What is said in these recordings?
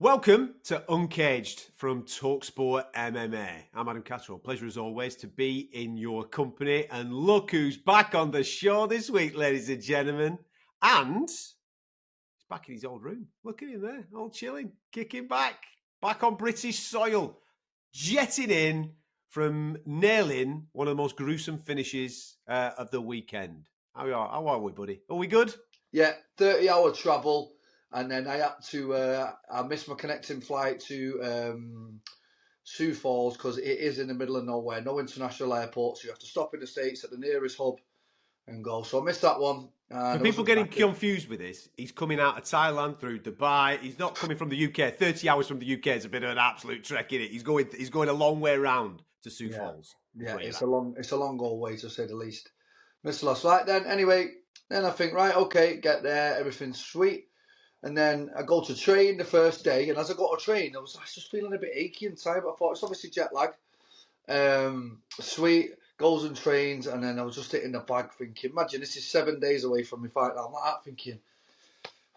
Welcome to Uncaged from talkSPORT MMA. I'm Adam Catterall. Pleasure as always to be in your company. And look who's back on the show this week, ladies and gentlemen. And he's back in his old room. Look at him there, all chilling, kicking back on British soil, jetting in from nailing one of the most gruesome finishes of the weekend. How are we, buddy? Are we good? Yeah, 30-hour travel. And then I had to, I missed my connecting flight to Sioux Falls because it is in the middle of nowhere, no international airport. So you have to stop in the States at the nearest hub and go. So I missed that one. For people getting confused with this, he's coming out of Thailand through Dubai. He's not coming from the UK. 30 hours from the UK is a bit of an absolute trek, isn't it? He's going a long way around to Sioux Falls. Yeah, it's a long old way to say the least. Missed the last flight then. Anyway, then I think, right, okay, get there, everything's sweet. And then I go to train the first day, and as I got to train, I was just feeling a bit achy and tired, but I thought it's obviously jet lag. Sweet, goes and trains, and then I was just sitting in the bag thinking, imagine this is 7 days away from my fight. I'm like that thinking,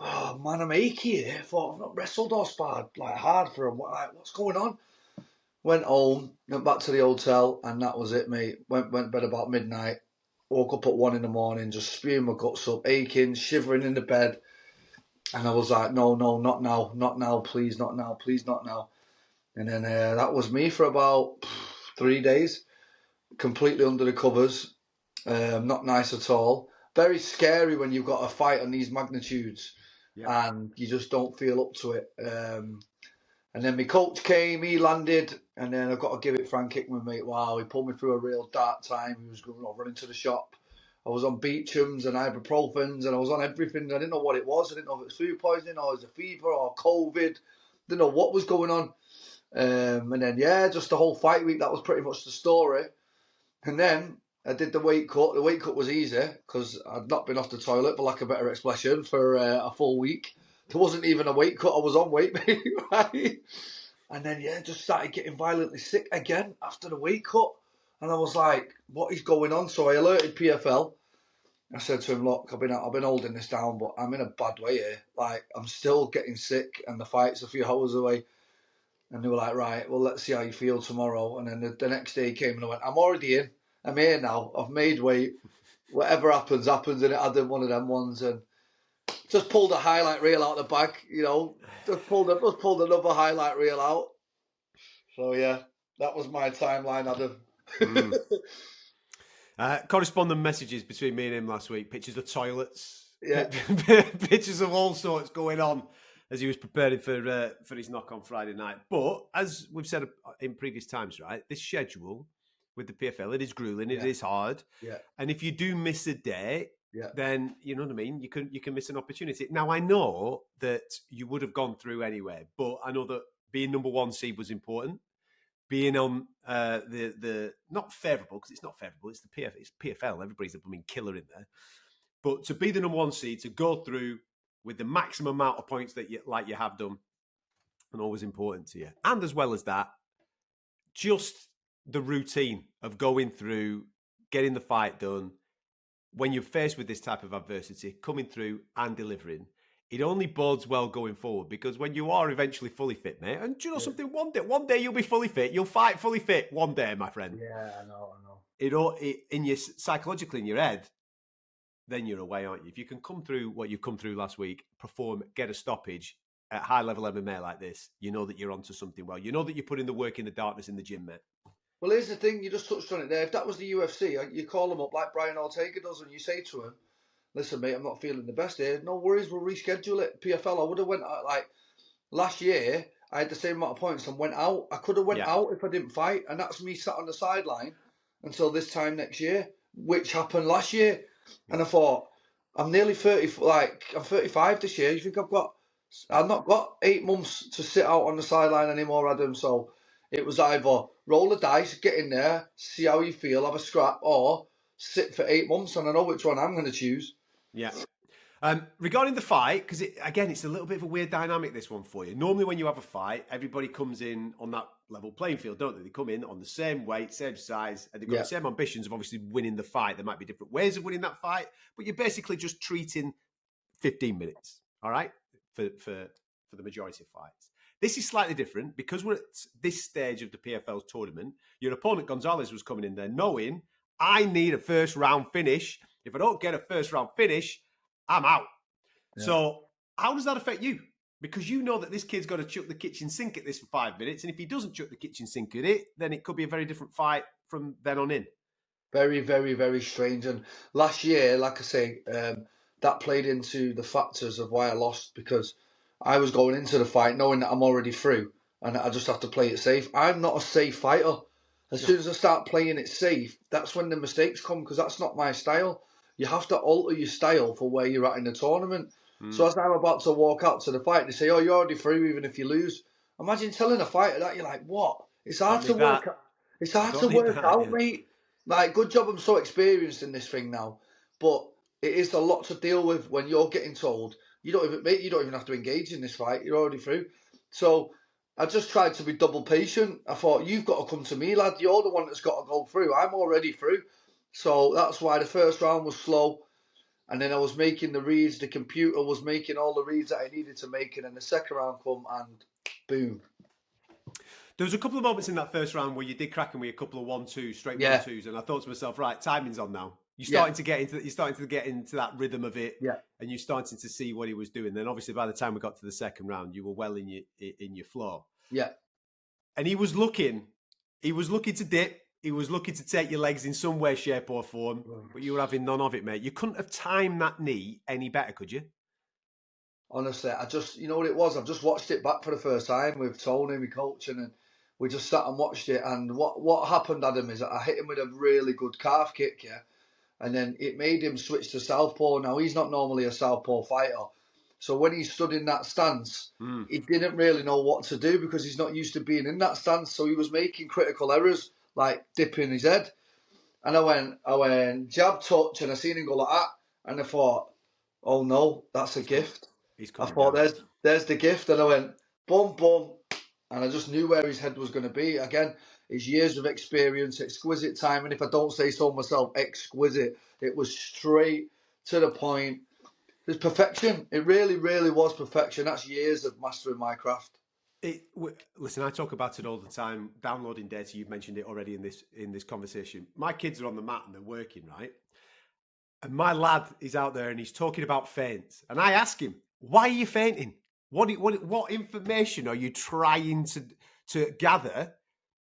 oh man, I'm achy here. I thought I've not wrestled or sparred like hard for him. What's going on? Went home, went back to the hotel, and that was it, mate. Went to bed about midnight. Woke up at 1 a.m, just spewing my guts up, aching, shivering in the bed. And I was like, no, not now, please, not now, please, not now. And then that was me for about 3 days, completely under the covers, not nice at all. Very scary when you've got a fight on these magnitudes and you just don't feel up to it. And then my coach came, he landed, and then I've got to give it Frank Hickman, mate. Wow, he pulled me through a real dark time. He was going running to the shop. I was on Beechams and ibuprofens, and I was on everything. I didn't know what it was. I didn't know if it was food poisoning or it was a fever or COVID. Didn't know what was going on. And then, just the whole fight week, that was pretty much the story. And then I did the weight cut. The weight cut was easy because I'd not been off the toilet, for lack of a better expression, for a full week. There wasn't even a weight cut. I was on weight, right? And then, just started getting violently sick again after the weight cut. And I was like, what is going on? So I alerted PFL. I said to him, look, I've been holding this down, but I'm in a bad way here. Like, I'm still getting sick and the fight's a few hours away. And they were like, right, well, let's see how you feel tomorrow. And then the next day he came and I went, I'm already in. I'm here now. I've made weight. Whatever happens. And I did one of them ones and just pulled a highlight reel out the bag, Just pulled another highlight reel out. So, yeah, that was my timeline, Adam. Corresponding messages between me and him last week. Pictures of toilets, pictures of all sorts going on as he was preparing for his knock on Friday night. But as we've said in previous times, right, this schedule with the PFL, it is grueling, it is hard, and if you do miss a day, then you know what I mean. You can miss an opportunity. Now I know that you would have gone through anyway, but I know that being number one seed was important. Being on the not favourable, because it's not favourable, it's it's PFL. Everybody's a blooming killer in there. But to be the number one seed, to go through with the maximum amount of points that you have done, and always important to you. And as well as that, just the routine of going through, getting the fight done, when you're faced with this type of adversity, coming through and delivering. It only bodes well going forward because when you are eventually fully fit, mate, and do you know something? One day you'll be fully fit. You'll fight fully fit one day, my friend. Yeah, I know. Psychologically in your head, then you're away, aren't you? If you can come through what you've come through last week, perform, get a stoppage at high level MMA like this, you know that you're onto something well. You know that you're putting the work in the darkness in the gym, mate. Well, here's the thing. You just touched on it there. If that was the UFC, you call them up like Brian Ortega does, and you say to him, listen, mate, I'm not feeling the best here. No worries, we'll reschedule it. PFL, I would have went out, like, last year, I had the same amount of points and went out. I could have went out if I didn't fight, and that's me sat on the sideline until this time next year, which happened last year. And I thought, I'm nearly 30, I'm 35 this year. You think I've not got 8 months to sit out on the sideline anymore, Adam. So it was either roll the dice, get in there, see how you feel, have a scrap, or sit for 8 months, and I know which one I'm going to choose. Yeah. Regarding the fight, because it's a little bit of a weird dynamic, this one for you. Normally when you have a fight, everybody comes in on that level playing field, don't they? They come in on the same weight, same size, and they've got the same ambitions of obviously winning the fight. There might be different ways of winning that fight, but you're basically just treating 15 minutes, all right, for the majority of fights. This is slightly different because we're at this stage of the PFL's tournament. Your opponent, Gonzalez, was coming in there knowing I need a first round finish. If I don't get a first round finish, I'm out. Yeah. So how does that affect you? Because you know that this kid's got to chuck the kitchen sink at this for 5 minutes. And if he doesn't chuck the kitchen sink at it, then it could be a very different fight from then on in. Very, very, very strange. And last year, like I say, that played into the factors of why I lost, because I was going into the fight knowing that I'm already through and I just have to play it safe. I'm not a safe fighter. As soon as I start playing it safe, that's when the mistakes come, because that's not my style. You have to alter your style for where you're at in the tournament. So as I'm about to walk out to the fight, they say, oh, you're already through even if you lose. Imagine telling a fighter that, you're like, what? It's hard to work out. It's hard to work out, mate. Like, good job I'm so experienced in this thing now. But it is a lot to deal with when you're getting told, you don't even have to engage in this fight. You're already through. So I just tried to be double patient. I thought, you've got to come to me, lad. You're the one that's got to go through. I'm already through. So that's why the first round was slow. And then I was making the reads. The computer was making all the reads that I needed to make. And then the second round come and boom. There was a couple of moments in that first round where you did crack him with a couple of 1-2, straight 1-2s. And I thought to myself, right, timing's on now. You're starting to get into that rhythm of it. Yeah. And you're starting to see what he was doing. Then obviously by the time we got to the second round, you were well in your flow. Yeah. And he was looking to dip. He was looking to take your legs in some way, shape or form, but you were having none of it, mate. You couldn't have timed that knee any better, could you? Honestly, you know what it was? I've just watched it back for the first time with Tony, my coach, and we just sat and watched it. And what happened, Adam, is that I hit him with a really good calf kick, yeah? And then it made him switch to southpaw. Now, he's not normally a southpaw fighter. So when he stood in that stance, he didn't really know what to do because he's not used to being in that stance. So he was making critical errors, like dipping his head. And I went jab, touch, and I seen him go like that. And I thought, oh no, that's a gift. I thought, there's the gift. And I went, boom, boom. And I just knew where his head was going to be. Again, his years of experience, exquisite time. And if I don't say so myself, exquisite. It was straight to the point. It was perfection. It really, really was perfection. That's years of mastering my craft. Listen, I talk about it all the time. Downloading data, you've mentioned it already in this conversation. My kids are on the mat and they're working, right? And my lad is out there and he's talking about feints. And I ask him, why are you fainting? What information are you trying to gather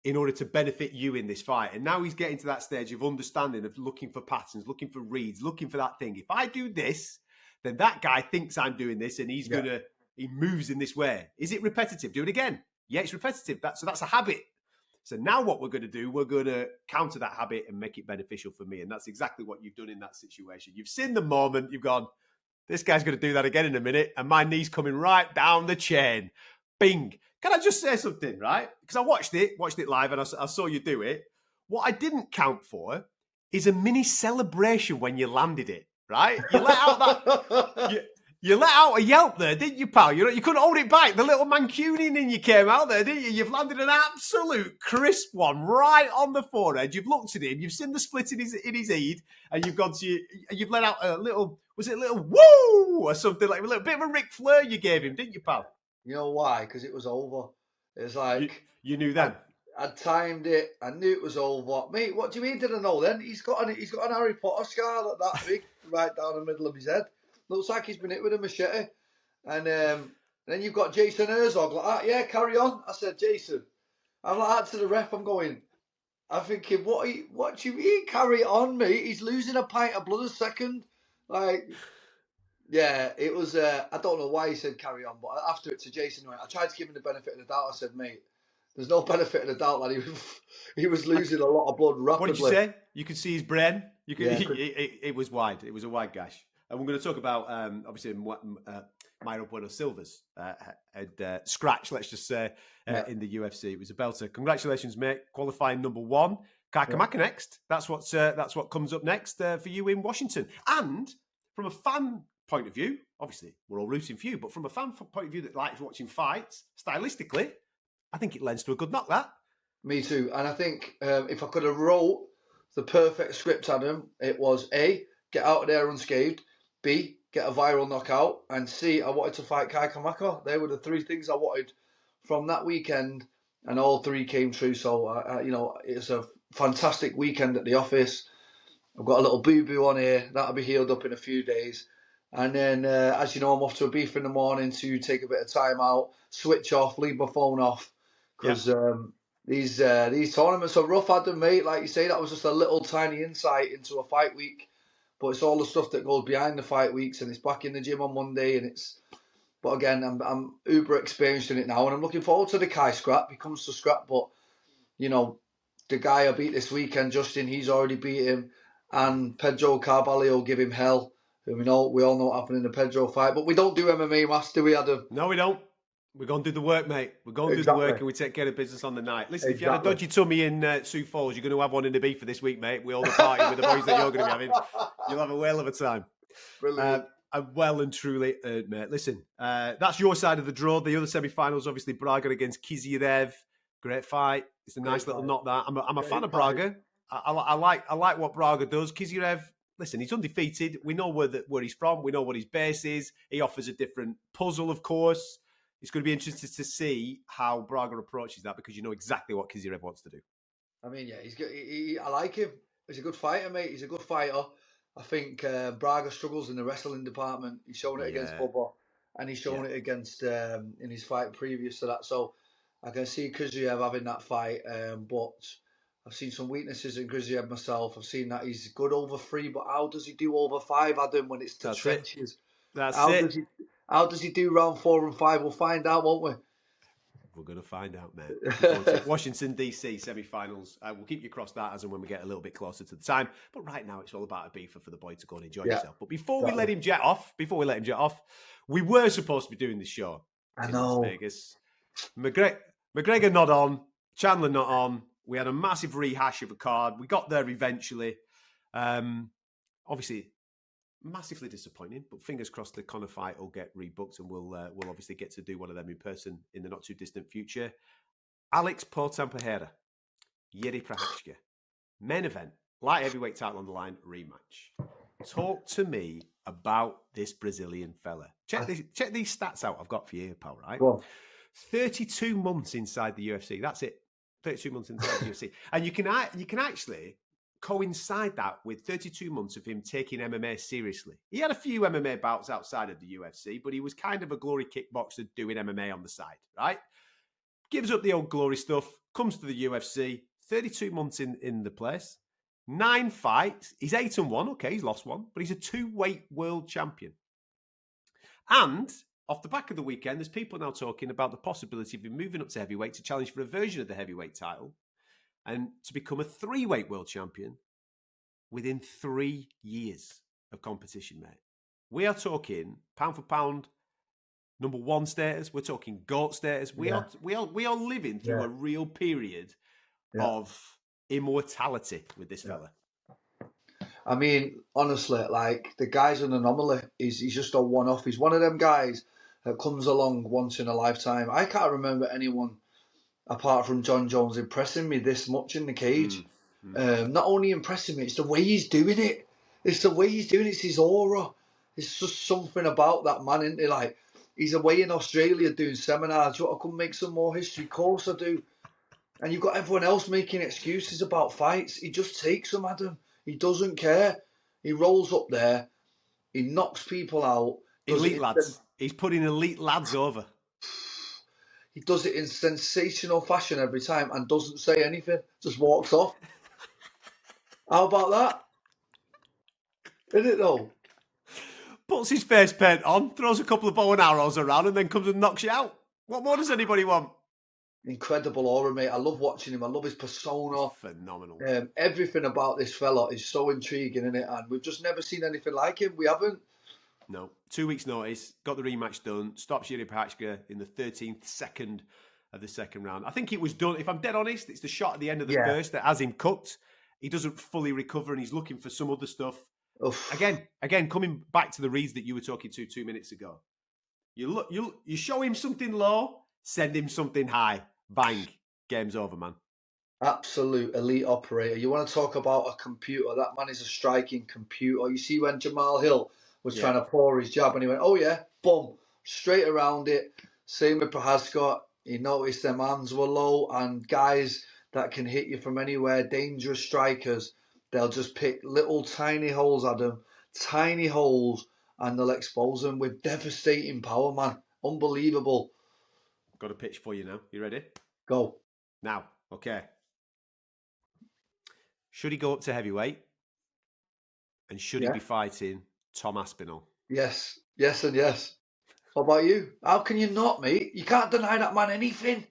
in order to benefit you in this fight? And now he's getting to that stage of understanding, of looking for patterns, looking for reads, looking for that thing. If I do this, then that guy thinks I'm doing this and he moves in this way. Is it repetitive? Do it again. Yeah, it's repetitive. So that's a habit. So now what we're going to do, we're going to counter that habit and make it beneficial for me. And that's exactly what you've done in that situation. You've seen the moment, you've gone, this guy's going to do that again in a minute. And my knee's coming right down the chain. Bing. Can I just say something, right? Because I watched it live and I saw you do it. What I didn't count for is a mini celebration when you landed it, right? You let out that... You let out a yelp there, didn't you, pal? You couldn't hold it back. The little Mancunian in you came out there, didn't you? You've landed an absolute crisp one right on the forehead. You've looked at him. You've seen the split in his head, and you've let out a little. Was it a little woo or something, like a little bit of a Ric Flair you gave him, didn't you, pal? You know why? Because it was over. It's like you knew then. I timed it. I knew it was over. Mate, what do you mean? Did I know then? He's got an Harry Potter scar that big, right down the middle of his head. Looks like he's been hit with a machete. And then you've got Jason Herzog like that. Yeah, carry on. I said, Jason. I'm like that to the ref. I'm thinking, what do you mean carry on, mate? He's losing a pint of blood a second. Like, yeah, it was, I don't know why he said carry on, but after it to Jason, I tried to give him the benefit of the doubt. I said, mate, there's no benefit of the doubt, lad. He was losing a lot of blood rapidly. What did you say? You could see his brain? It was wide. It was a wide gash. And we're going to talk about, obviously, Mayra Bueno Silva's scratch, let's just say, in the UFC. It was a belter. Congratulations, mate. Qualifying number 1. Kaikamaka next. That's what comes up next for you in Washington. And from a fan point of view, obviously, we're all rooting for you, but from a fan point of view that likes watching fights, stylistically, I think it lends to a good knock, that. Me too. And I think if I could have wrote the perfect script, Adam, it was A, get out of there unscathed, B, get a viral knockout, and C, I wanted to fight Kaikamaka. They were the 3 things I wanted from that weekend, and all three came true. So, it was a fantastic weekend at the office. I've got a little boo-boo on here. That'll be healed up in a few days. And then, as you know, I'm off to a beef in the morning to take a bit of time out, switch off, leave my phone off. Because these tournaments are rough, Adam, mate. Like you say, that was just a little tiny insight into a fight week. But it's all the stuff that goes behind the fight weeks, and it's back in the gym on Monday. But again, I'm uber experienced in it now, and I'm looking forward to the Kai scrap. He comes to scrap, but, the guy I beat this weekend, Justin, he's already beat him. And Pedro Carvalho give him hell. We all know what happened in the Pedro fight. But we don't do MMA, Mass, do we, Adam? No, we don't. We're going to do the work, mate. We're going to do the work, and we take care of business on the night. Listen, if you had a dodgy tummy in Sioux Falls, you're going to have one in the beef for this week, mate. We all the party with the boys that you're going to be having. You'll have a whale of a time. Brilliant. Well and truly earned, mate. Listen, that's your side of the draw. The other semi-finals, obviously, Braga against Kiziev. Great fight. It's a nice little knock, that. I'm a fan of Braga. I like what Braga does. Kiziev, listen, he's undefeated. We know where he's from. We know what his base is. He offers a different puzzle, of course. It's going to be interesting to see how Braga approaches that, because you know exactly what Kiziev wants to do. I mean, yeah, he's good. I like him. He's a good fighter, mate. He's a good fighter. I think Braga struggles in the wrestling department. He's shown it against Bubba, and he's shown it against in his fight previous to that. So I can see Kiziev having that fight, but I've seen some weaknesses in Kiziev myself. I've seen that he's good over 3, but how does he do over 5, Adam, when it's the trenches? How does he do round 4 and 5? We'll find out, won't we? We're going to find out, mate. Washington, D.C. semi-finals. We'll keep you across that as and when we get a little bit closer to the time. But right now, it's all about a beefer for the boy to go and enjoy himself. But before we let him jet off, we were supposed to be doing this show. I know. Las Vegas. McGregor not on. Chandler not on. We had a massive rehash of a card. We got there eventually. Obviously, massively disappointing, but fingers crossed the Conor fight will get rebooked, and we'll obviously get to do one of them in person in the not too distant future. Alex Poatan Pereira, Yuri Prochazka, main event, light heavyweight title on the line, rematch. Talk to me about this Brazilian fella. Check these stats out I've got for you, pal, right? Go on. 32 months inside the UFC. That's it. 32 months inside the UFC. And you can actually coincide that with 32 months of him taking MMA seriously. He had a few MMA bouts outside of the UFC, but he was kind of a glory kickboxer doing MMA on the side, right? Gives up the old glory stuff, comes to the UFC, 32 months in the place, 9 fights. He's 8-1. Okay, he's lost one, but he's a 2-weight world champion. And off the back of the weekend, there's people now talking about the possibility of him moving up to heavyweight to challenge for a version of the heavyweight title and to become a 3-weight world champion within 3 years of competition, mate. We are talking pound for pound number 1 status. We're talking GOAT status. We are living through a real period of immortality with this fella. I mean, honestly, like, the guy's an anomaly. He's just a one-off. He's one of them guys that comes along once in a lifetime. I can't remember anyone apart from John Jones impressing me this much in the cage. Not only impressing me, it's the way he's doing it. It's his aura. It's just something about that man, isn't it? Like, he's away in Australia doing seminars. You want to come make some more history? Of course I do. And you've got everyone else making excuses about fights. He just takes them, Adam. He doesn't care. He rolls up there. He knocks people out. Elite lads. He's putting elite lads over. He does it in sensational fashion every time and doesn't say anything. Just walks off. How about that? Isn't it though? Puts his face paint on, throws a couple of bow and arrows around, and then comes and knocks you out. What more does anybody want? Incredible aura, mate. I love watching him. I love his persona. Phenomenal. Everything about this fella is so intriguing, isn't it? And we've just never seen anything like him. We haven't. No. 2 weeks' notice. Got the rematch done. Stops Yuri Prochazka in the 13th second of the second round. I think it was done. If I'm dead honest, it's the shot at the end of the first that has him cooked. He doesn't fully recover, and he's looking for some other stuff. Oof. Again, coming back to the reads that you were talking to 2 minutes ago. You show him something low, send him something high. Bang. Game's over, man. Absolute elite operator. You want to talk about a computer? That man is a striking computer. You see when Jamal Hill was trying to pour his jab and he went, oh yeah, boom, straight around it. Same with Prochazka. He noticed them hands were low, and guys that can hit you from anywhere, dangerous strikers, they'll just pick little tiny holes, Adam, tiny holes, and they'll expose them with devastating power, man. Unbelievable. Got a pitch for you now. You ready? Go. Now, okay. Should he go up to heavyweight? And should he be fighting Tom Aspinall? Yes. Yes and yes. How about you? How can you not, mate? You can't deny that man anything.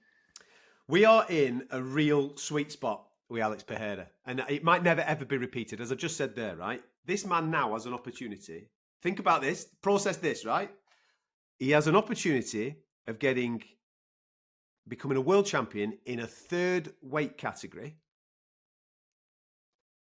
We are in a real sweet spot with Alex Pereira. And it might never, ever be repeated. As I've just said there, right? This man now has an opportunity. Think about this. Process this, right? He has an opportunity of becoming a world champion in a third weight category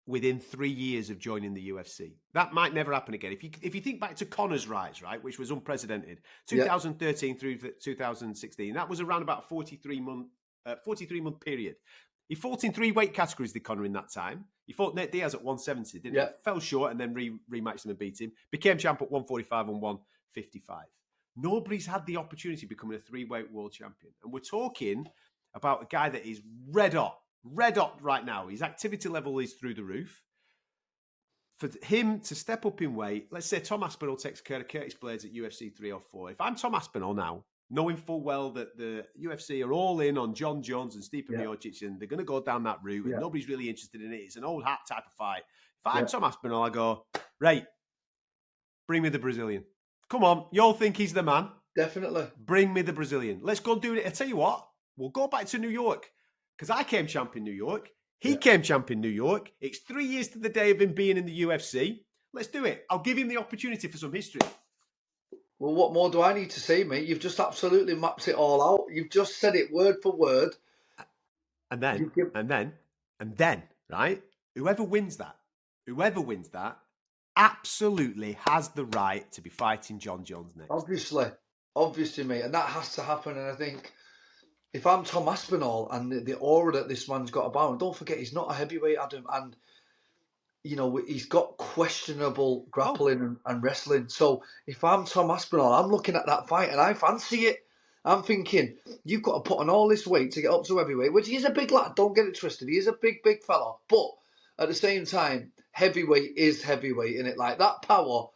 within 3 years of joining the UFC. That might never happen again. If you think back to Conor's rise, right, which was unprecedented, 2013 through 2016, that was around about a 43-month period. He fought in 3 weight categories, did Conor, in that time. He fought Nate Diaz at 170, didn't he? Fell short and then rematched him and beat him. Became champ at 145 and 155. Nobody's had the opportunity of becoming a 3-weight world champion. And we're talking about a guy that is red hot right now. His activity level is through the roof. For him to step up in weight, let's say Tom Aspinall takes care of Curtis Blades at UFC 304. If I'm Tom Aspinall now, knowing full well that the UFC are all in on John Jones and Stipe Miocic, and they're going to go down that route, and nobody's really interested in it. It's an old hat type of fight. If I'm Tom Aspinall, I go, right, bring me the Brazilian. Come on, you all think he's the man? Definitely. Bring me the Brazilian. Let's go and do it. I tell you what, we'll go back to New York. Because I came champ in New York. He came champ in New York. It's 3 years to the day of him being in the UFC. Let's do it. I'll give him the opportunity for some history. Well, what more do I need to say, mate? You've just absolutely mapped it all out. You've just said it word for word. And then, right? Whoever wins that absolutely has the right to be fighting John Jones next. Obviously, mate. And that has to happen. And I think if I'm Tom Aspinall and the aura that this man's got about him, don't forget he's not a heavyweight, Adam, and you know he's got questionable grappling and wrestling. So if I'm Tom Aspinall, I'm looking at that fight and I fancy it. I'm thinking you've got to put on all this weight to get up to heavyweight, which he is a big lad. Don't get it twisted. He is a big fella, but at the same time, heavyweight is heavyweight, innit? Like that power,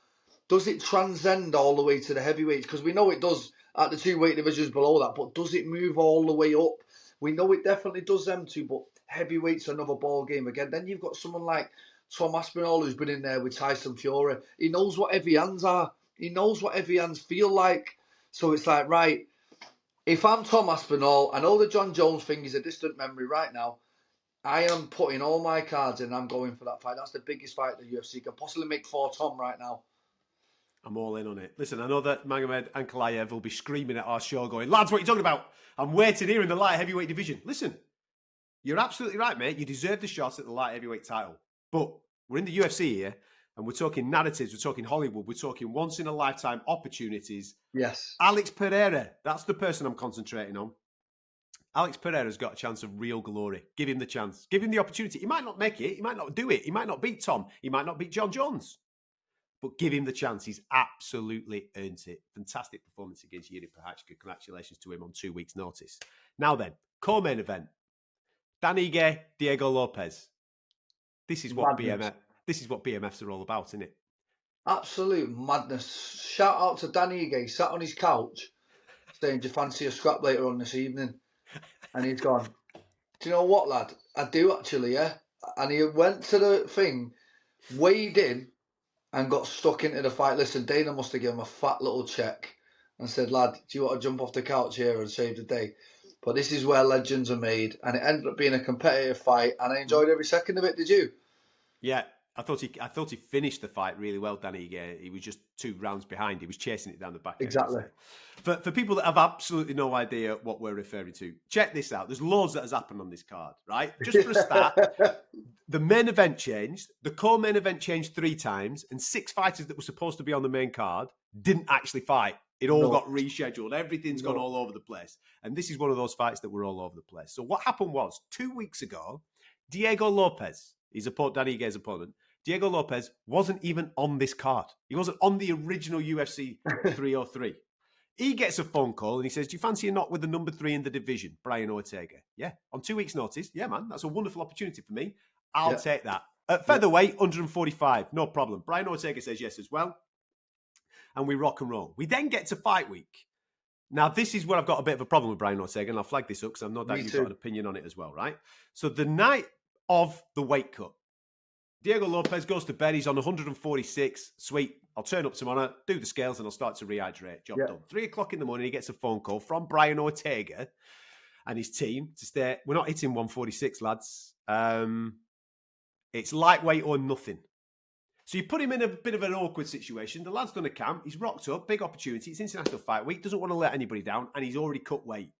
does it transcend all the way to the heavyweights? Because we know it does at the 2 weight divisions below that, but does it move all the way up? We know it definitely does them too, but heavyweight's another ball game again. Then you've got someone like Tom Aspinall who's been in there with Tyson Fury. He knows what heavy hands are. He knows what heavy hands feel like. So it's like, right, if I'm Tom Aspinall, I know the John Jones thing is a distant memory right now. I am putting all my cards in and I'm going for that fight. That's the biggest fight the UFC can possibly make for Tom right now. I'm all in on it. Listen, I know that Magomed Ankalaev will be screaming at our show going, lads, what are you talking about? I'm waiting here in the light heavyweight division. Listen, you're absolutely right, mate. You deserve the shot at the light heavyweight title. But we're in the UFC here, and we're talking narratives, we're talking Hollywood, we're talking once-in-a-lifetime opportunities. Yes. Alex Pereira, that's the person I'm concentrating on. Alex Pereira's got a chance of real glory. Give him the chance. Give him the opportunity. He might not make it. He might not do it. He might not beat Tom. He might not beat John Jones. But give him the chance. He's absolutely earned it. Fantastic performance against Yuri Prochazka. Congratulations to him on 2 weeks' notice. Now then, co-main event. Dan Ige, Diego Lopez. This is what BMFs are all about, isn't it? Absolute madness. Shout out to Dan Ige. He sat on his couch saying, do you fancy a scrap later on this evening? And he's gone, do you know what, lad? I do actually, yeah. And he went to the thing, weighed in, and got stuck into the fight. Listen, Dana must have given him a fat little check and said, lad, do you want to jump off the couch here and save the day? But this is where legends are made. And it ended up being a competitive fight. And I enjoyed every second of it. Did you? Yeah, I thought he finished the fight really well, Danny. He was just 2 rounds behind. He was chasing it down the back. Exactly. For people that have absolutely no idea what we're referring to, check this out. There's loads that has happened on this card, right? Just for a start, the main event changed. The co-main event changed 3 times, and 6 fighters that were supposed to be on the main card didn't actually fight. It all got rescheduled. Everything's gone all over the place. And this is one of those fights that were all over the place. So what happened was, 2 weeks ago, Diego Lopez, Danny Ige's opponent, Diego Lopez wasn't even on this card. He wasn't on the original UFC 303. He gets a phone call and he says, do you fancy a knock with the number 3 in the division, Brian Ortega? Yeah, on 2 weeks' notice. Yeah, man, that's a wonderful opportunity for me. I'll take that. At featherweight, 145, no problem. Brian Ortega says yes as well. And we rock and roll. We then get to fight week. Now, this is where I've got a bit of a problem with Brian Ortega, and I'll flag this up because I'm no doubt you've got an opinion on it as well, right? So the night of the weight cut, Diego Lopez goes to bed. He's on 146. Sweet. I'll turn up tomorrow, do the scales, and I'll start to rehydrate. Job done. 3 o'clock in the morning, he gets a phone call from Brian Ortega and his team to stay. We're not hitting 146, lads. It's lightweight or nothing. So you put him in a bit of an awkward situation. The lad's done a camp. He's rocked up. Big opportunity. It's International Fight Week. Doesn't want to let anybody down. And he's already cut weight.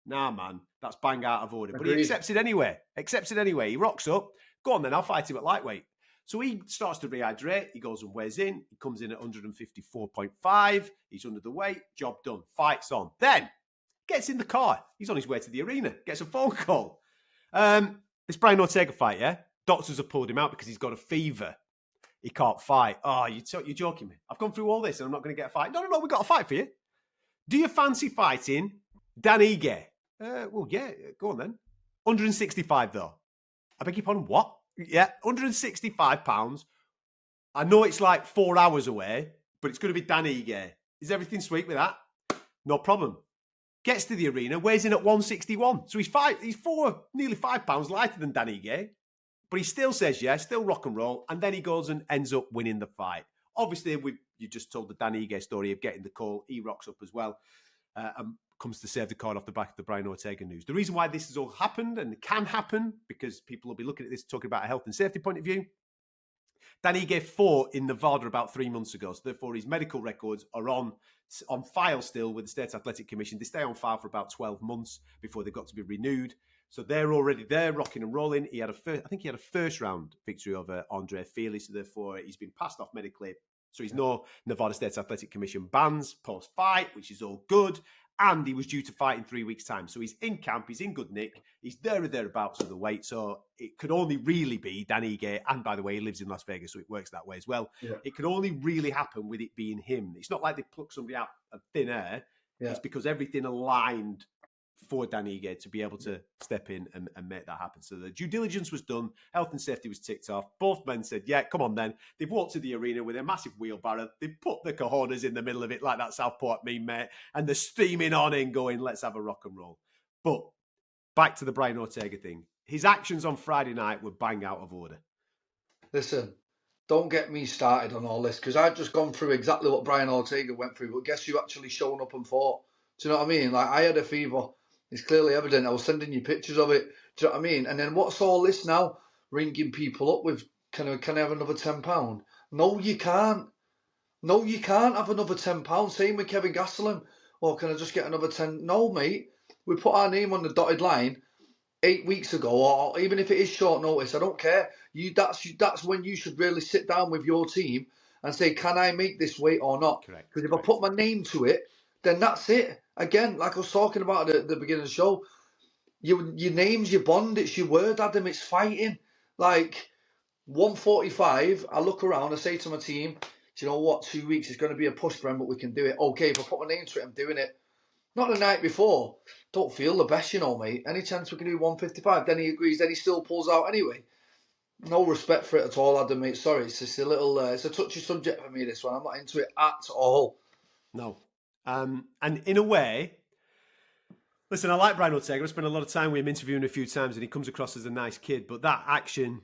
Nah, man. That's bang out of order. Agreed. But he accepts it anyway. He rocks up. Go on then. I'll fight him at lightweight. So he starts to rehydrate. He goes and weighs in. He comes in at 154.5. He's under the weight. Job done. Fight's on. Then gets in the car. He's on his way to the arena. Gets a phone call. This Brian Ortega fight, yeah? Doctors have pulled him out because he's got a fever. He can't fight. Oh, you're joking me. I've gone through all this and I'm not going to get a fight. No, we've got a fight for you. Do you fancy fighting Dan Ige? Well, yeah, go on then. 165 though. I beg your pardon, what? Yeah, 165 pounds. I know it's like 4 hours away, but it's going to be Dan Ige. Is everything sweet with that? No problem. Gets to the arena, weighs in at 161. So he's nearly 5 pounds lighter than Dan Ige. But he still says yes, still rock and roll, and then he goes and ends up winning the fight. Obviously, you just told the Dan Ige story of getting the call. He rocks up as well and comes to save the card off the back of the Brian Ortega news. The reason why this has all happened and can happen, because people will be looking at this talking about a health and safety point of view, Dan Ige fought in Nevada about 3 months ago, so therefore his medical records are on file still with the State Athletic Commission. They stay on file for about 12 months before they've got to be renewed. So they're already there, rocking and rolling. I think he had a first round victory over Andre Feely, so therefore he's been passed off medically. So he's no Nevada State Athletic Commission bans post-fight, which is all good. And he was due to fight in 3 weeks' time. So he's in camp, he's in good nick, he's there or thereabouts of the weight. So it could only really be Dan Ige. And by the way, he lives in Las Vegas, so it works that way as well. Yeah. It could only really happen with it being him. It's not like they pluck somebody out of thin air. Yeah. It's because everything aligned for Dan Ige to be able to step in and make that happen. So the due diligence was done, health and safety was ticked off. Both men said, yeah, come on then. They've walked to the arena with a massive wheelbarrow. They've put the cojones in the middle of it like that Southport meme, mate, and they're steaming on in going, let's have a rock and roll. But back to the Brian Ortega thing. His actions on Friday night were bang out of order. Listen, don't get me started on all this because I've just gone through exactly what Brian Ortega went through, but guess who actually shown up and fought? Do you know what I mean? Like, I had a fever. It's clearly evident. I was sending you pictures of it. Do you know what I mean? And then what's all this now? Ringing people up with, can I have another £10? No, you can't. No, you can't have another £10. Same with Kevin Gastelum. Or can I just get another 10? No, mate. We put our name on the dotted line 8 weeks ago, or even if it is short notice, I don't care. That's when you should really sit down with your team and say, can I make this weight or not? Because if I put my name to it, then that's it. Again, like I was talking about at the beginning of the show, your name's your bond, it's your word, Adam, it's fighting. Like, 145, I look around, I say to my team, do you know what, 2 weeks, it's going to be a push, Bren, but we can do it. Okay, if I put my name to it, I'm doing it. Not the night before. Don't feel the best, you know, mate. Any chance we can do 155? Then he agrees, then he still pulls out anyway. No respect for it at all, Adam, mate. Sorry, it's just a little, it's a touchy subject for me, this one. I'm not into it at all. No. And in a way, listen, I like Brian Ortega. I spent a lot of time with him interviewing a few times and he comes across as a nice kid. But that action,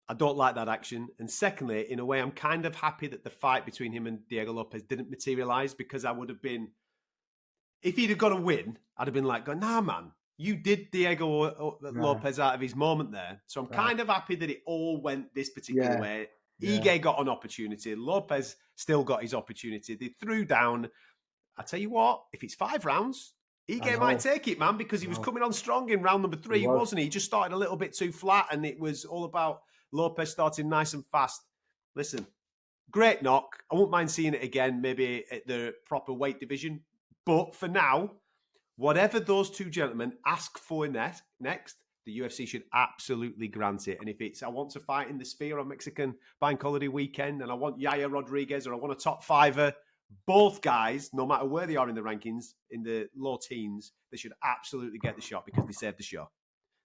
I don't like that action. And secondly, in a way, I'm kind of happy that the fight between him and Diego Lopez didn't materialise because I would have been, if he'd have got a win, I'd have been like, nah, man, you did Diego Lopez out of his moment there. So I'm kind of happy that it all went this particular way. Ige got an opportunity. Lopez still got his opportunity. They threw down. I tell you what, if it's 5 rounds, Ige might take it, man, because he was coming on strong in round number 3, wasn't he? He just started a little bit too flat, and it was all about Lopez starting nice and fast. Listen, great knock. I won't mind seeing it again, maybe at the proper weight division. But for now, whatever those two gentlemen ask for next, the UFC should absolutely grant it. And if it's, I want to fight in the Sphere on Mexican Bank Holiday weekend, and I want Yaya Rodriguez, or I want a top fiver, Both guys, no matter where they are in the rankings, in the low teens, they should absolutely get the shot because they saved the show.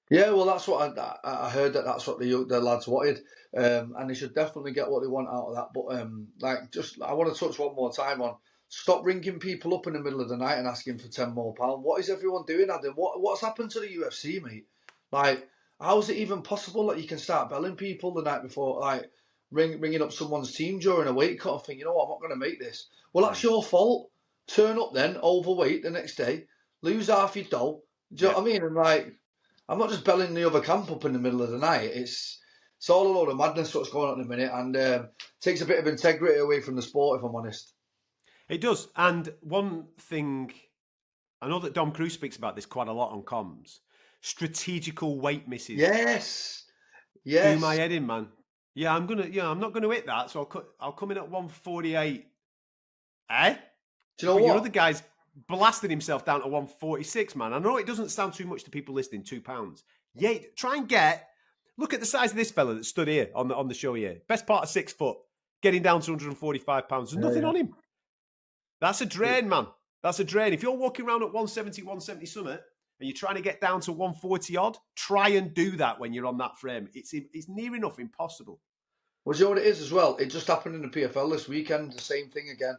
Yeah, well, that's what I heard. That's what the lads wanted, and they should definitely get what they want out of that. But I want to touch one more time on stop ringing people up in the middle of the night and asking for £10 more. What is everyone doing, Adam? What's happened to the UFC, mate? Like, how is it even possible that you can start belling people the night before, like ringing up someone's team during a weight cut and think, you know what, I'm not going to make this. Well, that's your fault. Turn up then, overweight the next day, lose half your dough. Do you know what I mean? And like, I'm not just belling the other camp up in the middle of the night. It's all a load of madness what's going on at the minute, and takes a bit of integrity away from the sport, if I'm honest. It does. And one thing, I know that Dom Cruz speaks about this quite a lot on comms. Strategical weight misses. Yes. Do my head in, man. Yeah, I'm not gonna hit that, so I'll come in at 148. Eh? Do you know what? Your other guy's blasted himself down to 146, man. I know it doesn't sound too much to people listening, £2. Yeah, try and look at the size of this fella that stood here on the show here. Best part of 6 foot, getting down to 145 pounds. There's nothing on him. That's a drain, man. That's a drain. If you're walking around at 170 summit and you're trying to get down to 140 odd, try and do that when you're on that frame. It's near enough impossible. Well, do you know what it is as well? It just happened in the PFL this weekend. The same thing again.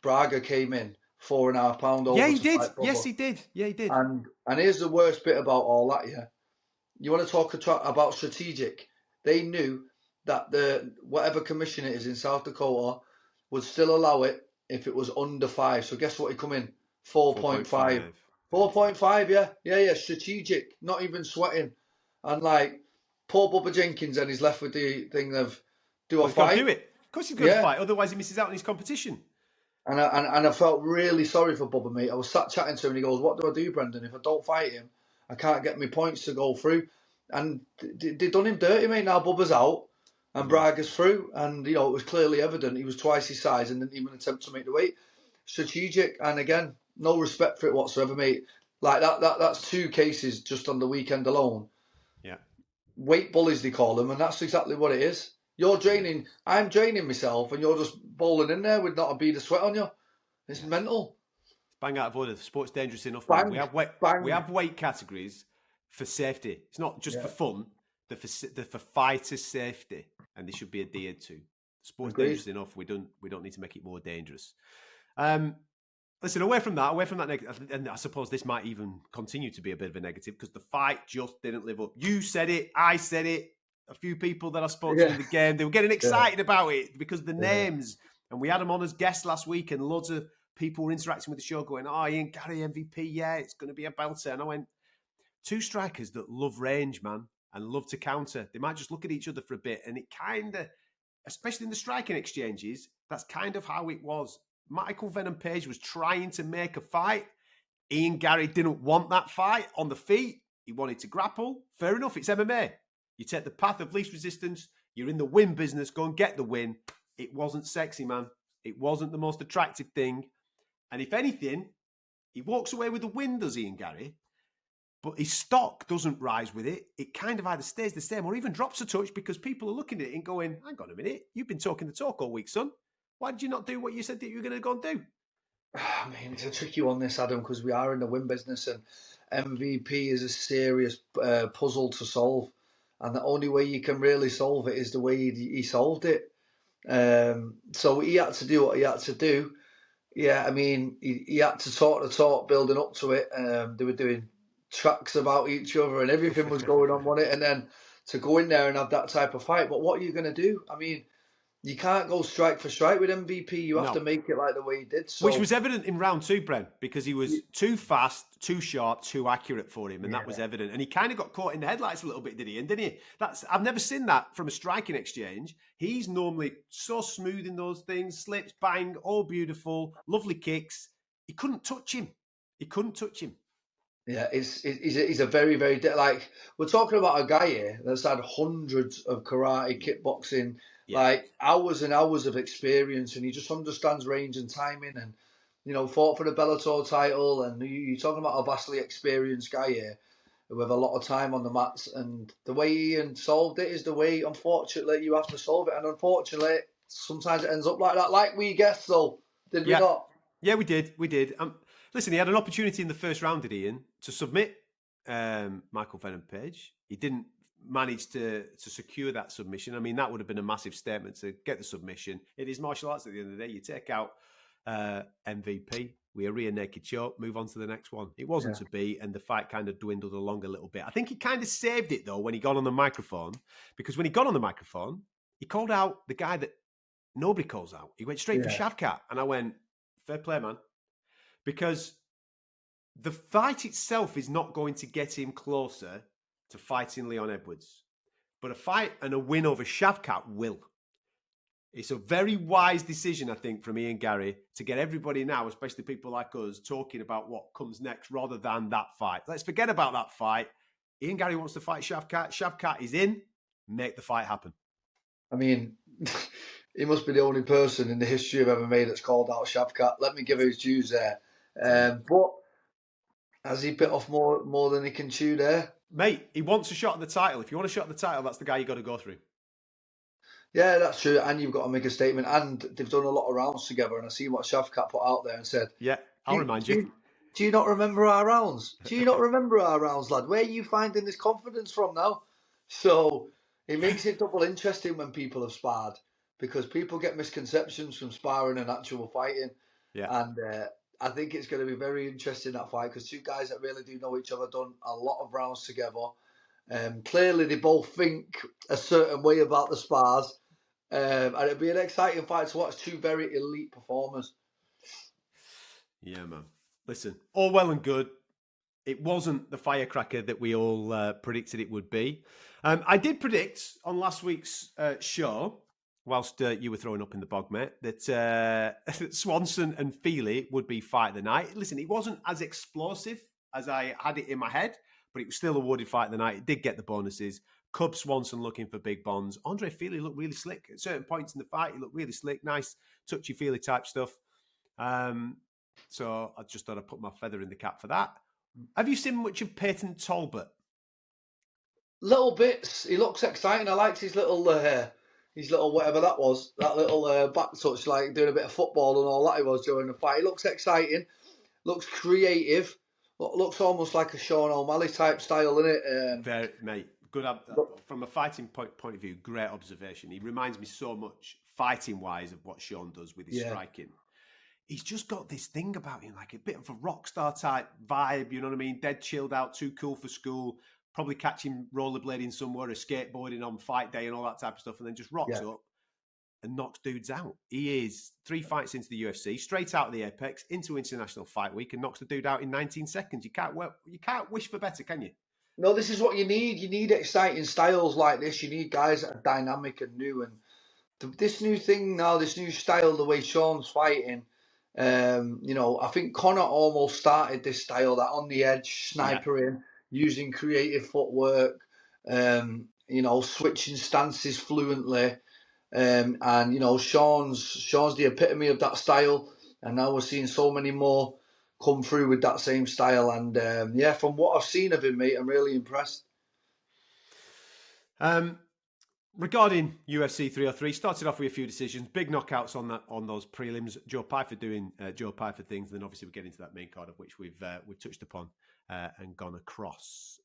Braga came in £4.5 over. Yeah, he did. Yes, he did. Yeah, he did. And here's the worst bit about all that. Yeah, you want to talk about strategic? They knew that whatever commission it is in South Dakota would still allow it if it was under 5. So guess what? He come in 4.5. 4.5. Yeah. Strategic. Not even sweating. And like poor Bubba Jenkins, and he's left with the thing of do a fight. Do it. Of course he's going to fight. Otherwise he misses out on his competition. And I felt really sorry for Bubba, mate. I was sat chatting to him and he goes, "What do I do, Brendan? If I don't fight him, I can't get my points to go through." And they done him dirty, mate. Now Bubba's out and Braga's through. And, you know, it was clearly evident he was twice his size and didn't even attempt to make the weight. Strategic. And again, no respect for it whatsoever, mate. Like that's 2 cases just on the weekend alone. Yeah. Weight bullies, they call them. And that's exactly what it is. You're draining, I'm draining myself, and you're just bowling in there with not a bead of sweat on you. It's mental. Bang out of order. The sport's dangerous enough. Bang, we have weight categories for safety. It's not just for fun. They're for fighters' safety, and they should be adhered to. The sport's dangerous enough. We don't need to make it more dangerous. Listen, away from that and I suppose this might even continue to be a bit of a negative because the fight just didn't live up. You said it. I said it. A few people that I spoke to in the game, they were getting excited about it because the names, and we had them on as guests last week, and loads of people were interacting with the show going, "Oh, Ian Gary MVP, yeah, it's going to be a belter." And I went, 2 strikers that love range, man, and love to counter. They might just look at each other for a bit, and it kind of, especially in the striking exchanges, that's kind of how it was. Michael Venom Page was trying to make a fight. Ian Gary didn't want that fight on the feet. He wanted to grapple. Fair enough, it's MMA. You take the path of least resistance. You're in the win business. Go and get the win. It wasn't sexy, man. It wasn't the most attractive thing. And if anything, he walks away with the win, does Ian Gary? But his stock doesn't rise with it. It kind of either stays the same or even drops a touch because people are looking at it and going, "Hang on a minute. You've been talking the talk all week, son. Why did you not do what you said that you were going to go and do?" I mean, it's a tricky one, this, Adam, because we are in the win business and MVP is a serious puzzle to solve. And the only way you can really solve it is the way he solved it. So he had to do what he had to do. Yeah, I mean, he had to talk the talk building up to it. They were doing tracks about each other and everything was going on it. And then to go in there and have that type of fight. But what are you going to do? I mean, you can't go strike for strike with MVP. You have to make it like the way he did. So. Which was evident in round 2, Bren, because he was too fast, too sharp, too accurate for him, and that was evident. And he kind of got caught in the headlights a little bit, didn't he? I've never seen that from a striking exchange. He's normally so smooth in those things, slips, bang, all beautiful, lovely kicks. He couldn't touch him. Yeah, he's a very, very like we're talking about a guy here that's had hundreds of karate, kickboxing. Yeah. Like hours and hours of experience, and he just understands range and timing, and you know, fought for the Bellator title. And you're talking about a vastly experienced guy here with a lot of time on the mats. And the way Ian solved it is the way, unfortunately, you have to solve it. And unfortunately, sometimes it ends up like that. Like we guessed, though, did we not? Yeah, we did. Listen, he had an opportunity in the first round, did Ian, to submit Michael Venom Page. He didn't manage to secure that submission. I mean, that would have been a massive statement to get the submission. It is martial arts at the end of the day. You take out MVP with a rear naked choke, move on to the next one. It wasn't to be, and the fight kind of dwindled along a little bit. I think he kind of saved it, though, when he got on the microphone, because when he got on the microphone, he called out the guy that nobody calls out. He went straight for Shavkat, and I went, fair play, man. Because the fight itself is not going to get him closer to fighting Leon Edwards. But a fight and a win over Shavkat will. It's a very wise decision, I think, from Ian Gary to get everybody now, especially people like us, talking about what comes next rather than that fight. Let's forget about that fight. Ian Gary wants to fight Shavkat. Shavkat is in. Make the fight happen. I mean, he must be the only person in the history of MMA that's called out Shavkat. Let me give his dues there. But has he bit off more than he can chew there? Mate, he wants a shot at the title. If you want a shot at the title, that's the guy you got to go through. Yeah, that's true. And you've got to make a statement. And they've done a lot of rounds together. And I see what Shavkat put out there and said. Yeah, I'll remind you. Do you not remember our rounds? Do you not remember our rounds, lad? Where are you finding this confidence from now? So it makes it double interesting when people have sparred, because people get misconceptions from sparring and actual fighting. Yeah. And I think it's going to be very interesting, that fight, because two guys that really do know each other, done a lot of rounds together. Clearly, they both think a certain way about the spars. And it'd be an exciting fight to watch two very elite performers. Yeah, man. Listen, all well and good. It wasn't the firecracker that we all predicted it would be. I did predict on last week's show, whilst you were throwing up in the bog, mate, that Swanson and Feely would be fight of the night. Listen, it wasn't as explosive as I had it in my head, but it was still awarded fight of the night. It did get the bonuses. Cub Swanson looking for big bonds. Andre Feely looked really slick. At certain points in the fight, he looked really slick. Nice, touchy-feely type stuff. So I just thought I'd put my feather in the cap for that. Have you seen much of Peyton Talbot? Little bits. He looks exciting. I liked his little whatever that was. That little back touch, like doing a bit of football and all that he was during the fight. He looks exciting. Looks creative. Looks almost like a Sean O'Malley type style, isn't it? Very, mate. Good. From a fighting point of view, great observation. He reminds me so much, fighting-wise, of what Sean does with his striking. He's just got this thing about him, like a bit of a rock star type vibe, you know what I mean? Dead chilled out, too cool for school, probably catch him rollerblading somewhere or skateboarding on fight day and all that type of stuff, and then just rocks up and knocks dudes out. He is 3 fights into the UFC, straight out of the Apex, into International Fight Week, and knocks the dude out in 19 seconds. You can't wish for better, can you? No, this is what you need. You need exciting styles like this. You need guys that are dynamic and new. And this new thing now, this new style, the way Sean's fighting, I think Conor almost started this style, that on the edge, snipering, using creative footwork, switching stances fluently. And Sean's the epitome of that style. And now we're seeing so many more come through with that same style. And from what I've seen of him, mate, I'm really impressed. Regarding UFC 303, started off with a few decisions, big knockouts on those prelims. Joe Pyfer doing Joe Pyfer things, and then obviously we get into that main card of which we've touched upon and gone across.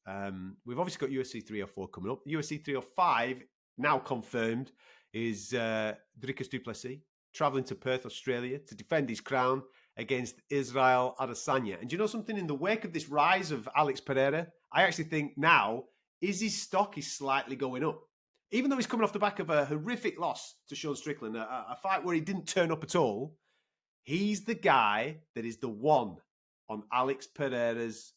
We've obviously got UFC 304 coming up. UFC 305 now confirmed is Dricus du Plessis travelling to Perth, Australia, to defend his crown against Israel Adesanya. And do you know something? In the wake of this rise of Alex Pereira, I actually think now Izzy's stock is slightly going up. Even though he's coming off the back of a horrific loss to Sean Strickland, a fight where he didn't turn up at all, he's the guy that is the one on Alex Pereira's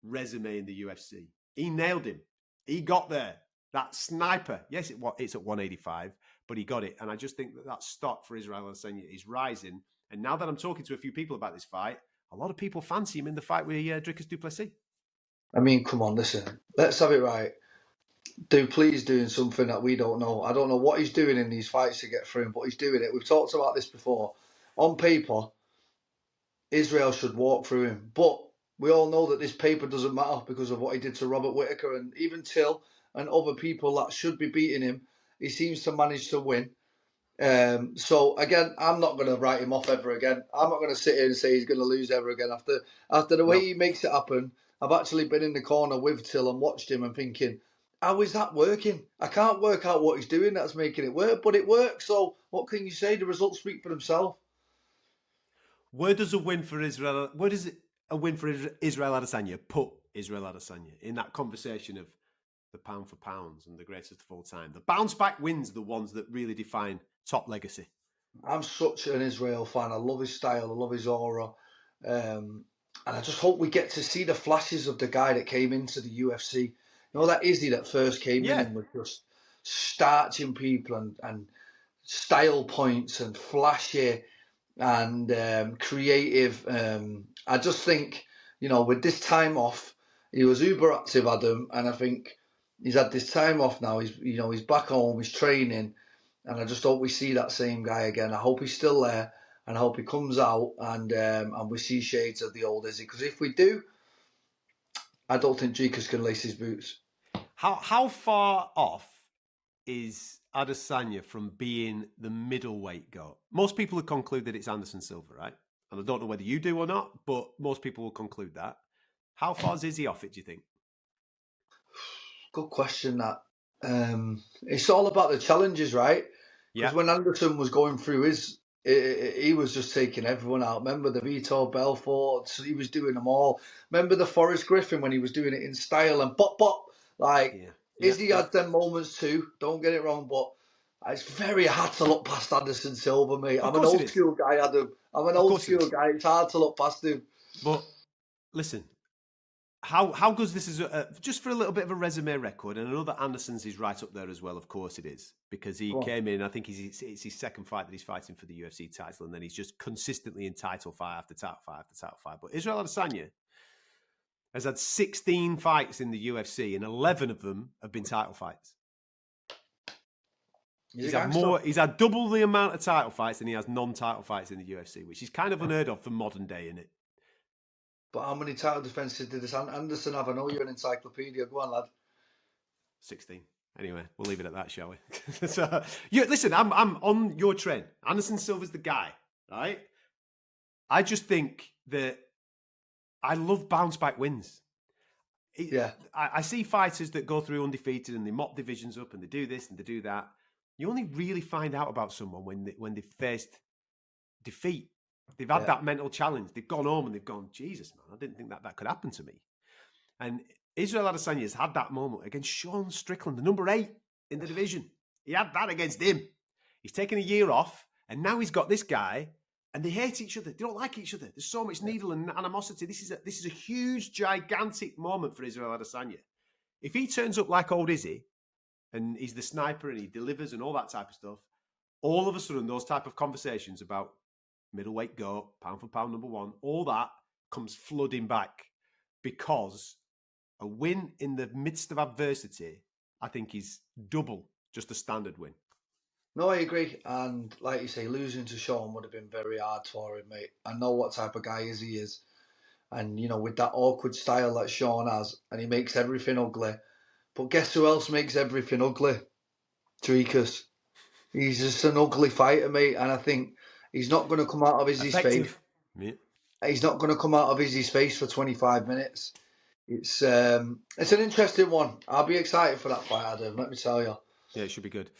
resume in the UFC. He nailed him. He got there. That sniper. Yes, it's at 185, but he got it. And I just think that stock for Israel Adesanya is rising. And now that I'm talking to a few people about this fight, a lot of people fancy him in the fight with Dricus du Plessis. I mean, come on, listen. Let's have it right. Please doing something that we don't know. I don't know what he's doing in these fights to get through him, but he's doing it. We've talked about this before. On paper, Israel should walk through him. But we all know that this paper doesn't matter because of what he did to Robert Whittaker and even Till and other people that should be beating him. He seems to manage to win. So again, I'm not going to write him off ever again. I'm not going to sit here and say he's going to lose ever again after the way No. he makes it happen. I've actually been in the corner with Till and watched him and thinking, how is that working? I can't work out what he's doing that's making it work, but it works. So what can you say? The results speak for themselves. Where does a win for Israel? Where does a win for Israel Adesanya put Israel Adesanya in that conversation of the pound for pounds and the greatest of all time? The bounce back wins are the ones that really define top legacy. I'm such an Israel fan. I love his style. I love his aura. And I just hope we get to see the flashes of the guy that came into the UFC. You know, that Izzy that first came in and was just starching people and style points and flashy and creative. I just think, with this time off, he was uber active, Adam, and I think he's had this time off now. He's back home, he's training, and I just hope we see that same guy again. I hope he's still there, and I hope he comes out and we see shades of the old Izzy. Because if we do, I don't think Jikas can lace his boots. How far off is Adesanya from being the middleweight goat? Most people would conclude that it's Anderson Silva, right? And I don't know whether you do or not, but most people will conclude that. How far is he off it, do you think? Good question, that. It's all about the challenges, right? Because when Anderson was going through he was just taking everyone out. Remember the Vitor Belfort? He was doing them all. Remember the Forrest Griffin when he was doing it in style and pop, pop? Izzy had them moments too, don't get it wrong, but it's very hard to look past Anderson Silva, mate. I'm an old school guy, Adam. I'm an old school guy. It's hard to look past him. But listen, how good this is, just for a little bit of a resume record, and I know that Anderson's is right up there as well, of course it is, because he came in, I think it's his second fight that he's fighting for the UFC title, and then he's just consistently in title fight after title fight after title fight. But Israel Adesanya has had 16 fights in the UFC, and 11 of them have been title fights. He's had double the amount of title fights than he has non-title fights in the UFC, which is kind of unheard of for modern day, isn't it? But how many title defences did this Anderson have? I know you're an encyclopedia. Go on, lad. 16. Anyway, we'll leave it at that, shall we? So, listen, I'm on your train. Anderson Silva's the guy, right? I just think that I love bounce back wins. I see fighters that go through undefeated and they mop divisions up and they do this and they do that. You only really find out about someone when they've faced defeat. They've had that mental challenge. They've gone home and they've gone, Jesus, man, I didn't think that could happen to me. And Israel Adesanya has had that moment against Sean Strickland, the number 8 in the division. He had that against him. He's taken a year off, and now he's got this guy, and they hate each other. They don't like each other. There's so much needle and animosity. This is a huge, gigantic moment for Israel Adesanya. If he turns up like old Izzy, and he's the sniper and he delivers and all that type of stuff, all of a sudden those type of conversations about middleweight goat, pound for pound number 1, all that comes flooding back, because a win in the midst of adversity, I think, is double just a standard win. No, I agree. And like you say, losing to Sean would have been very hard for him, mate. I know what type of guy he is. And, with that awkward style that Sean has, and he makes everything ugly. But guess who else makes everything ugly? Jikas. He's just an ugly fighter, mate. And I think he's not going to come out of Izzy's face. Yeah. He's not going to come out of Izzy's face for 25 minutes. It's an interesting one. I'll be excited for that fight, Adam, let me tell you. Yeah, it should be good.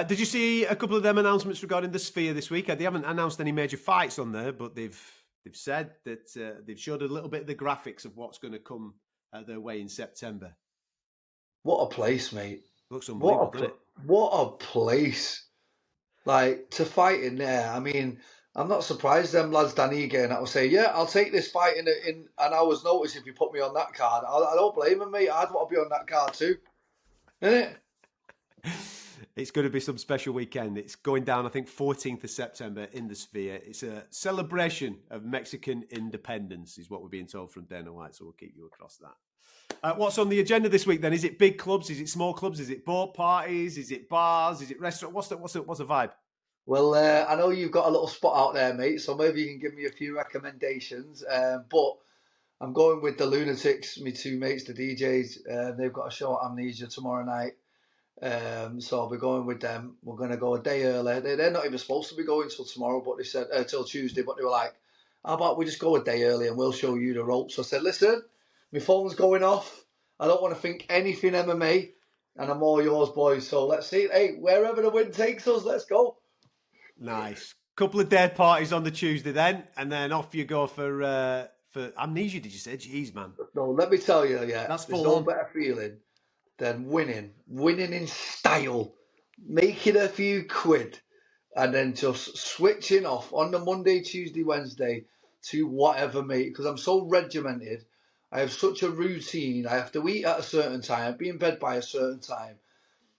Did you see a couple of them announcements regarding the Sphere this week? They haven't announced any major fights on there, but they've said that they've showed a little bit of the graphics of what's going to come their way in September. What a place, mate. Looks unbelievable, doesn't it? What a place. Like, to fight in there, I mean, I'm not surprised them lads, Danny again, I will say, yeah, I'll take this fight in an hour's notice if you put me on that card. I don't blame him, mate. I'd want to be on that card too. Isn't it? It's going to be some special weekend. It's going down, I think, 14th of September in the Sphere. It's a celebration of Mexican independence, is what we're being told from Dana White, so we'll keep you across that. What's on the agenda this week then? Is it big clubs? Is it small clubs? Is it boat parties? Is it bars? Is it restaurants? What's the vibe? Well, I know you've got a little spot out there, mate, so maybe you can give me a few recommendations. But I'm going with the Lunatics, my two mates, the DJs. They've got a show at Amnesia tomorrow night. So I'll be going with them. We're going to go a day early. They're not even supposed to be going till tomorrow, but they said till Tuesday. But they were like, "How about we just go a day early and we'll show you the ropes?" So I said, "Listen, my phone's going off. I don't want to think anything MMA, and I'm all yours, boys. So let's see. Hey, wherever the wind takes us, let's go." Nice. Couple of day parties on the Tuesday then, and then off you go for Amnesia. Did you say? Jeez, man. No, let me tell you, yeah, That's there's full no on. better feeling than winning in style, making a few quid, and then just switching off on the Monday, Tuesday, Wednesday to whatever, mate. Because I'm so regimented. I have such a routine. I have to eat at a certain time, be in bed by a certain time.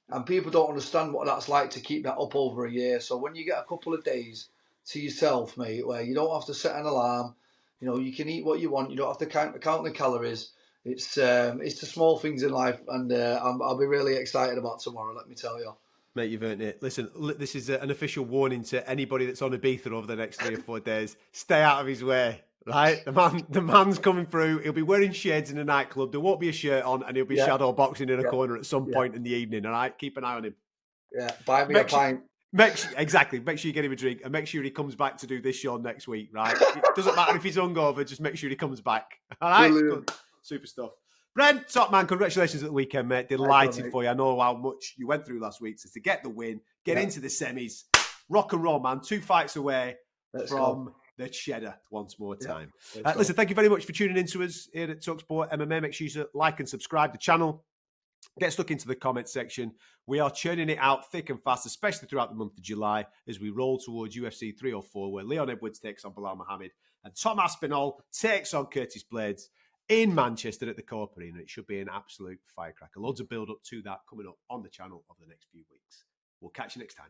And people don't understand what that's like to keep that up over a year. So when you get a couple of days to yourself, mate, where you don't have to set an alarm, you can eat what you want. You don't have to count the calories. It's the small things in life, and I'll be really excited about tomorrow. Let me tell you. Mate, you've earned it. Listen, this is an official warning to anybody that's on Ibiza over the next 3 or 4 days. Stay out of his way, right? The man's coming through. He'll be wearing shades in a nightclub. There won't be a shirt on, and he'll be shadow boxing in a corner at some point in the evening. All right, keep an eye on him. Yeah, buy me a pint. Exactly. Make sure you get him a drink, and make sure he comes back to do this show next week. Right? It doesn't matter if he's hungover. Just make sure he comes back. All right. Good. Super stuff. Brent, top man, congratulations at the weekend, mate. Delighted for you. I know how much you went through last week. So to get the win, get into the semis, rock and roll, man. 2 fights away from the cheddar once more time. Listen, thank you very much for tuning in to us here at talkSPORT MMA. Make sure you like and subscribe to the channel. Get stuck into the comment section. We are churning it out thick and fast, especially throughout the month of July as we roll towards UFC 304, where Leon Edwards takes on Bilal Muhammad and Tom Aspinall takes on Curtis Blades in Manchester at the Co-op Arena. It should be an absolute firecracker. Loads of build-up to that coming up on the channel over the next few weeks. We'll catch you next time.